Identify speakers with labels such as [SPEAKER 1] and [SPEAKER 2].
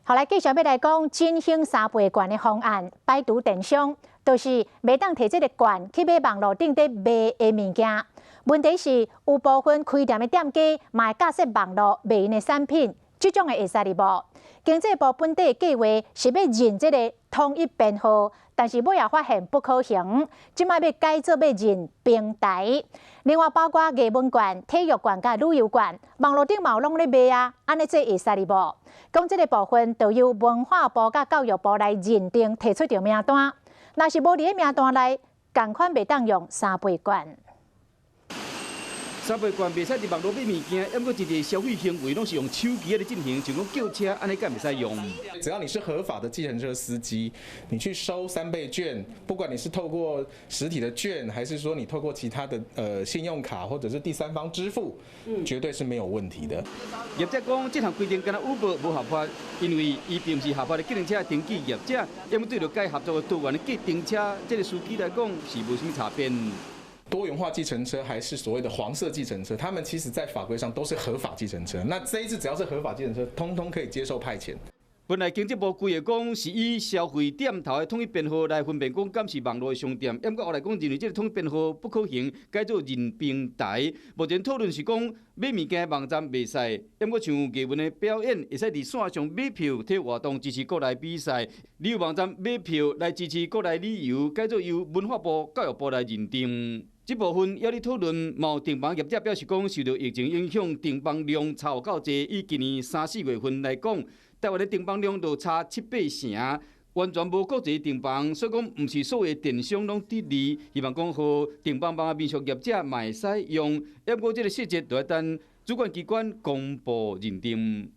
[SPEAKER 1] 后来继续要来讲振兴3倍券的方案，摆渡电商就是袂当摕这个券去买网络顶底卖的物件。问题是有部分开店的店家嘛会架设网络卖因的产品，这种的会使哩无？经济部本地计划是要认这个统一编号，但是尾也发现不可行，即摆要改做要认平台。另外包括艺文馆、体育馆甲旅游馆，网络顶嘛拢咧卖啊，安尼这会使哩无？讲这个部分，就由文化部甲教育部来认定，提出着名单。若是无伫咧名单内，共款袂当用3倍券。
[SPEAKER 2] 3倍券袂使伫网络买物件，抑过一个消费行为拢是用手机来进行，像讲叫车，安尼敢袂使用。
[SPEAKER 3] 只要你是合法的计程车司机，你去收3倍券，不管你是透过实体的券，还是说你透过其他的信用卡或者是第三方支付，绝对是没有问题的。
[SPEAKER 2] 业者讲，这项规定敢若 Uber 无合法，因为伊并不是合法的计程车登记业者，因为对着该合作的多元的计程车这个司机来讲是无什么差别。
[SPEAKER 3] 多元化计程车还是所谓的黄色计程车，他们其实在法规上都是合法计程车。那这一次只要是合法计程车，通通可以接受派遣。
[SPEAKER 2] 本来经济部规划讲是以消费点头的统一编号来分辨讲敢是网络的商店，不过后来讲认为这个统一编号不可行，改做认平台。目前讨论是讲买物件网站袂使，不过像艺文的表演会使伫线上买票体育活动支持国内比赛，旅游网站买票来支持国内旅游，改做由文化部、教育部来认定。这部分也咧讨论，某订房业者表示讲，受到疫情影响，订房量差有够济。以今年3、4月份来讲，台湾的订房量就差7、8成，完全无国际订房，所以讲唔是所有的电商拢得利。希望讲和订房的民俗业者嘛会使用，不过这个细节就要等主管机关公布认定。